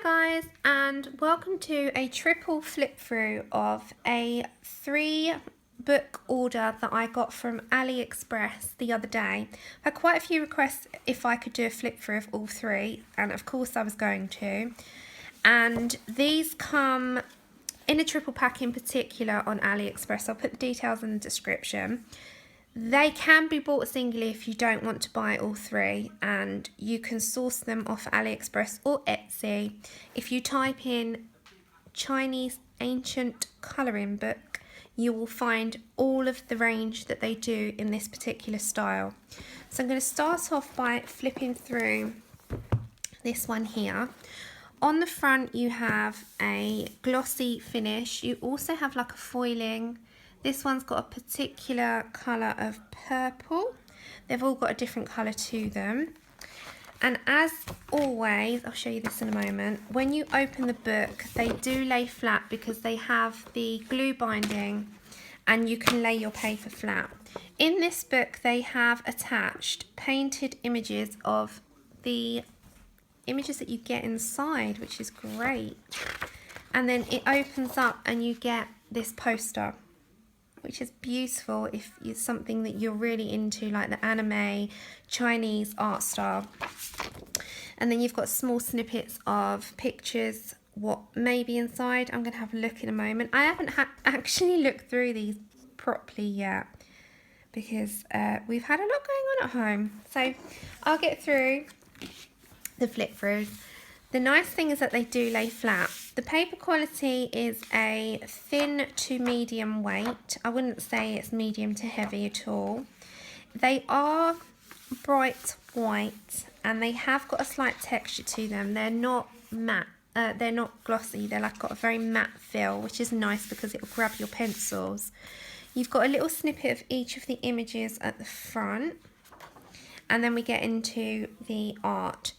Hi guys, and welcome to a triple flip through of a 3-book order that I got from Aliexpress the other day. I had quite a few requests if I could do a flip through of all 3, and of course I was going to. And these come in a triple pack in particular on Aliexpress. I'll put the details in the description. They can be bought singly if you don't want to buy all 3, and you can source them off AliExpress or Etsy. If you type in Chinese ancient colouring book, you will find all of the range that they do in this particular style. So I'm going to start off by flipping through this one here. On the front you have a glossy finish. You also have like a foiling. This one's got a particular colour of purple. They've all got a different colour to them. And as always, I'll show you this in a moment, when you open the book, they do lay flat because they have the glue binding and you can lay your paper flat. In this book, they have attached painted images of the images that you get inside, which is great. And then it opens up and you get this poster, which is beautiful if it's something that you're really into, like the anime Chinese art style. And then you've got small snippets of pictures, what may be inside. I'm going to have a look in a moment. I haven't actually looked through these properly yet because we've had a lot going on at home. So I'll get through the flip throughs. The nice thing is that they do lay flat. The paper quality is a thin to medium weight. I wouldn't say it's medium to heavy at all. They are bright white and they have got a slight texture to them. They're not matte. They're not glossy. They're like got a very matte feel, which is nice because it will grab your pencils. You've got a little snippet of each of the images at the front, and then we get into the art.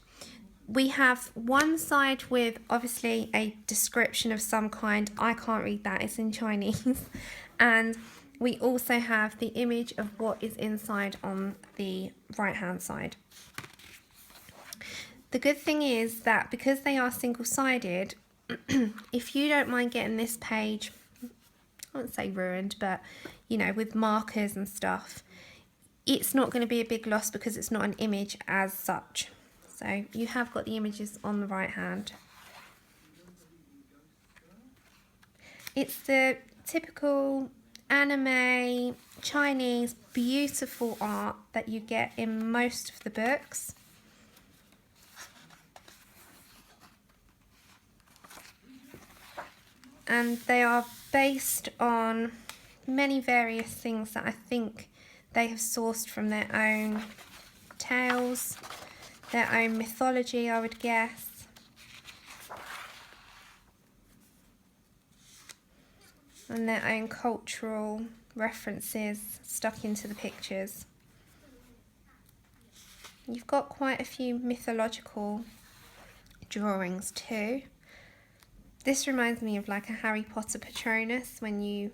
We have one side with obviously a description of some kind. I can't read that, it's in Chinese. And we also have the image of what is inside on the right hand side. The good thing is that because they are single-sided, if you don't mind getting this page, I wouldn't say ruined, but you know, with markers and stuff, it's not going to be a big loss because it's not an image as such. So you have got the images on the right hand. It's the typical anime Chinese beautiful art that you get in most of the books. And they are based on many various things that I think they have sourced from their own tales, their own mythology, I would guess. And their own cultural references stuck into the pictures. You've got quite a few mythological drawings too. This reminds me of like a Harry Potter Patronus, when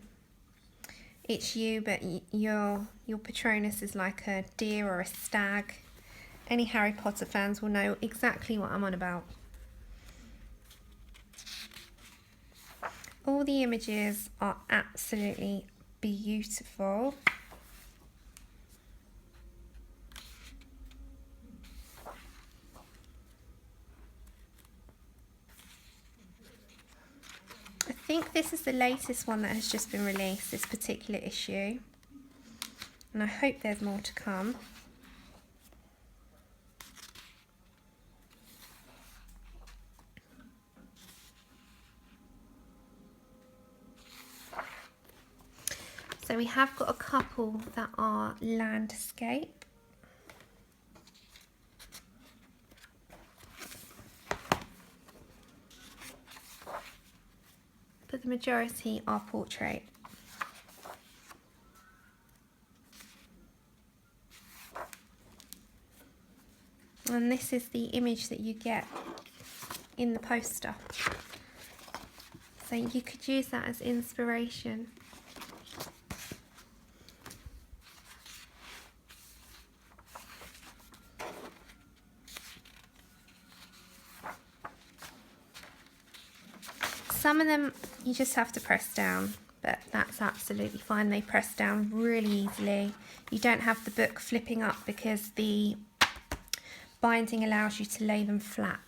it's you, but your Patronus is like a deer or a stag. Any Harry Potter fans will know exactly what I'm on about. All the images are absolutely beautiful. I think this is the latest one that has just been released, this particular issue. And I hope there's more to come. So we have got a couple that are landscape. But the majority are portrait. And this is the image that you get in the poster. So you could use that as inspiration. Some of them you just have to press down, but that's absolutely fine. They press down really easily. You don't have the book flipping up because the binding allows you to lay them flat.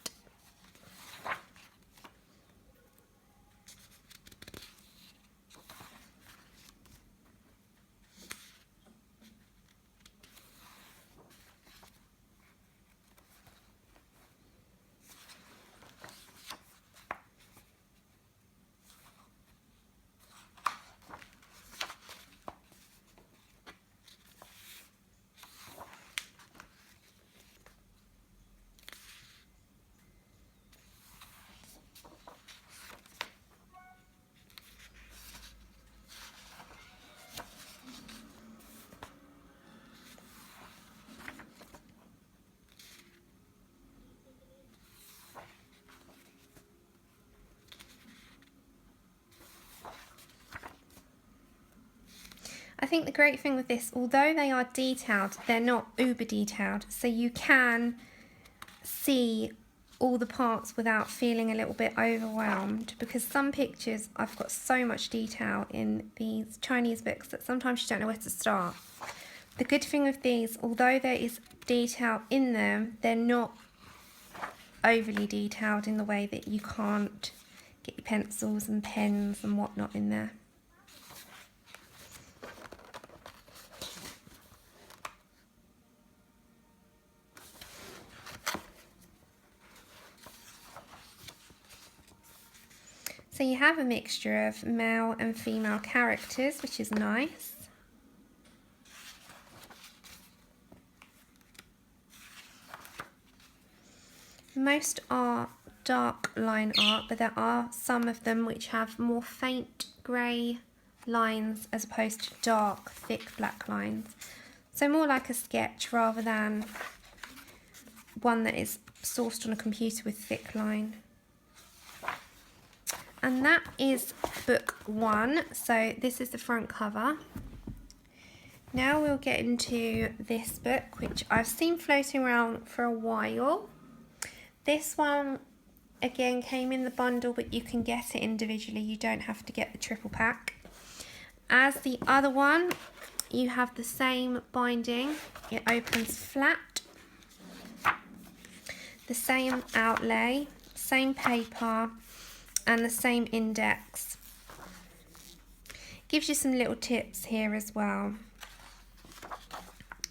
I think the great thing with this, although they are detailed, they're not uber detailed, so you can see all the parts without feeling a little bit overwhelmed, because some pictures I've got so much detail in these Chinese books that sometimes you don't know where to start. The good thing with these, although there is detail in them, they're not overly detailed in the way that you can't get your pencils and pens and whatnot in there. So you have a mixture of male and female characters, which is nice. Most are dark line art, but there are some of them which have more faint grey lines as opposed to dark, thick black lines. So more like a sketch rather than one that is sourced on a computer with thick line. And that is book 1, so this is the front cover. Now we'll get into this book, which I've seen floating around for a while. This one, again, came in the bundle, but you can get it individually. You don't have to get the triple pack. As the other one, you have the same binding. It opens flat. The same outlay, same paper, and the same index. Gives you some little tips here as well.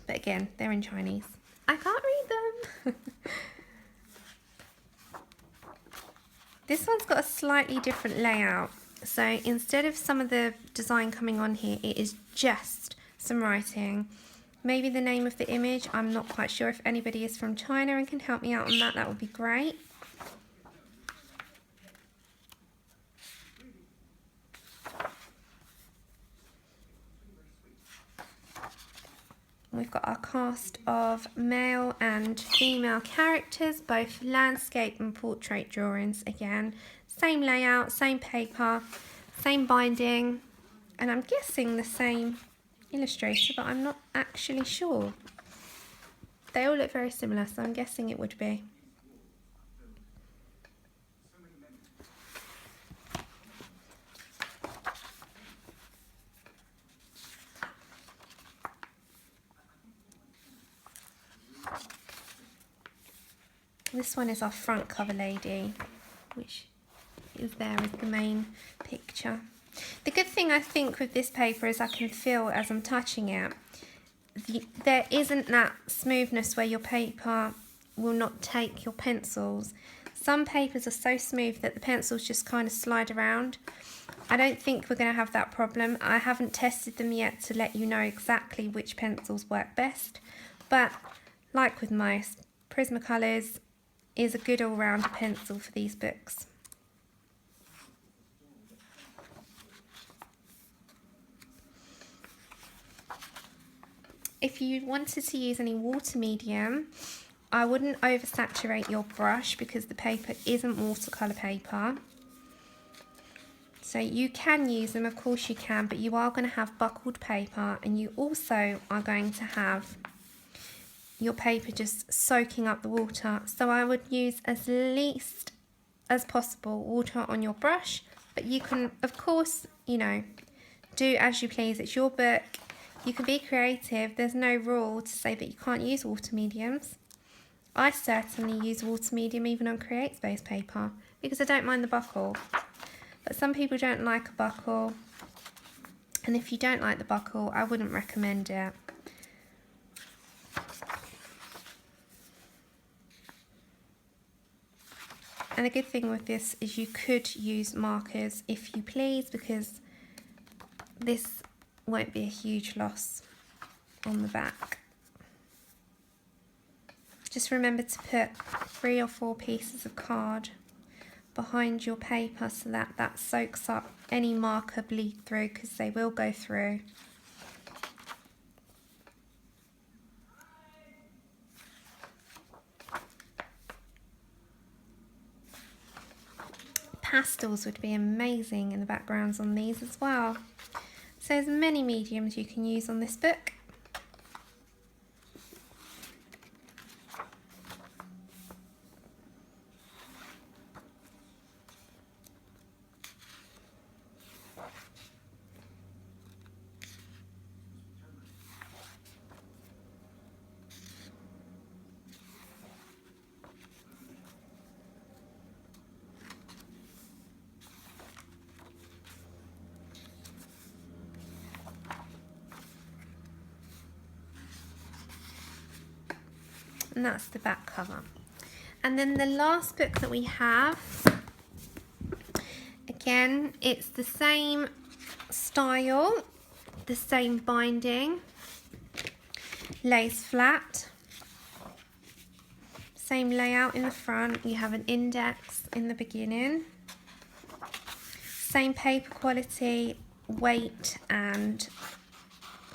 But again, they're in Chinese. I can't read them. This one's got a slightly different layout. So instead of some of the design coming on here, it is just some writing. Maybe the name of the image. I'm not quite sure. If anybody is from China and can help me out on that, that would be great. We've got our cast of male and female characters, both landscape and portrait drawings again. Same layout, same paper, same binding, and I'm guessing the same illustrator, but I'm not actually sure. They all look very similar, so I'm guessing it would be. This one is our front cover lady, which is there as the main picture. The good thing I think with this paper is I can feel as I'm touching it, there isn't that smoothness where your paper will not take your pencils. Some papers are so smooth that the pencils just kind of slide around. I don't think we're going to have that problem. I haven't tested them yet to let you know exactly which pencils work best, but like with most, Prismacolors is a good all-round pencil for these books. If you wanted to use any water medium, I wouldn't oversaturate your brush because the paper isn't watercolour paper. So you can use them, of course you can, but you are going to have buckled paper, and you also are going to have your paper just soaking up the water. So I would use as least as possible water on your brush, but you can, of course, you know, do as you please. It's your book. You can be creative. There's no rule to say that you can't use water mediums. I certainly use water medium even on Create Space paper because I don't mind the buckle. But some people don't like a buckle, and if you don't like the buckle, I wouldn't recommend it. And the good thing with this is you could use markers if you please, because this won't be a huge loss on the back. Just remember to put 3 or 4 pieces of card behind your paper so that that soaks up any marker bleed through, because they will go through. Pastels would be amazing in the backgrounds on these as well. So there's many mediums you can use on this book. And that's the back cover. And then the last book that we have, again, it's the same style, the same binding, lays flat, same layout in the front. You have an index in the beginning, same paper quality, weight and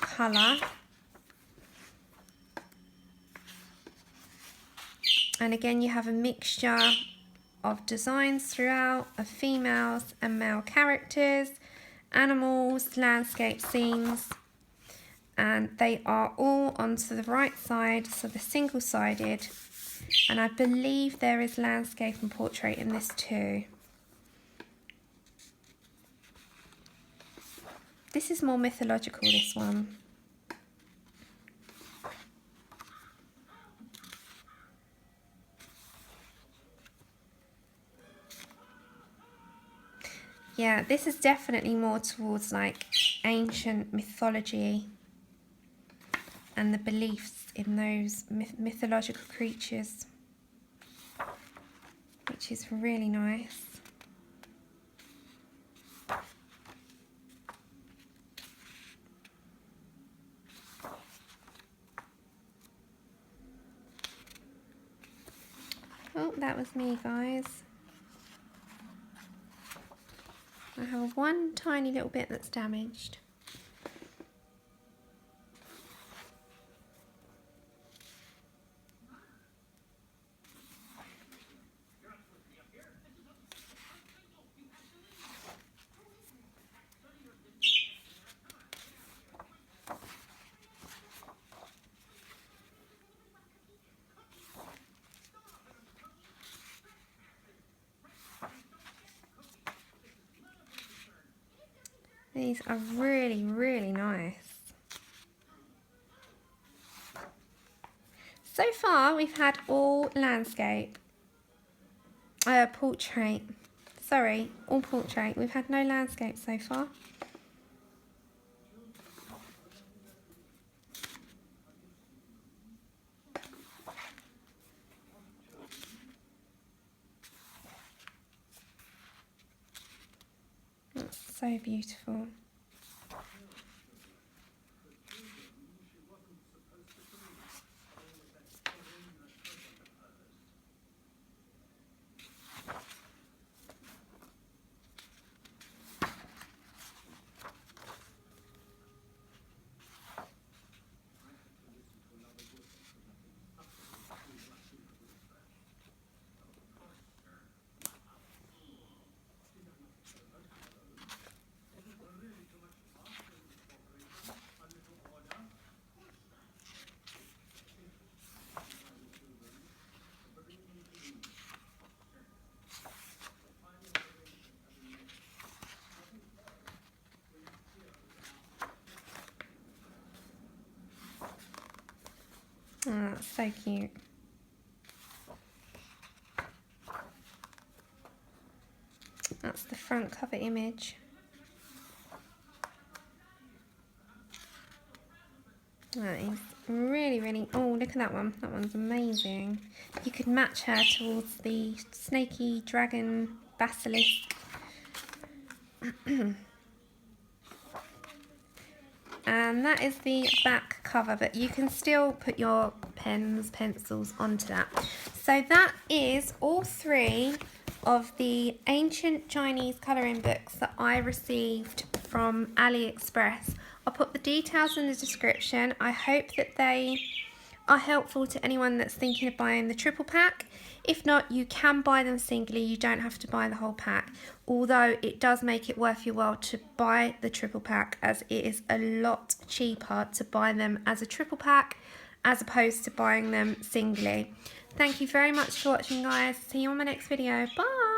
colour. And again, you have a mixture of designs throughout, of females and male characters, animals, landscape scenes, and they are all onto the right side, so they're single-sided. And I believe there is landscape and portrait in this too. This is more mythological, this one. Yeah, this is definitely more towards like ancient mythology and the beliefs in those mythological creatures, which is really nice. Oh, that was me, guys. I have one tiny little bit that's damaged. These are really, really nice. So far, we've had all landscape, portrait. Sorry, all portrait. We've had no landscape so far. That's so beautiful. So cute. That's the front cover image. That is really, really, oh, look at that one. That one's amazing. You could match her towards the snaky dragon basilisk. And that is the back cover, but you can still put your pens, pencils onto that. So that is all 3 of the ancient Chinese colouring books that I received from AliExpress. I'll put the details in the description. I hope that they are helpful to anyone that's thinking of buying the triple pack. If not, you can buy them singly. You don't have to buy the whole pack, although it does make it worth your while to buy the triple pack, as it is a lot cheaper to buy them as a triple pack as opposed to buying them singly. Thank you very much for watching, guys. See you on my next video. Bye.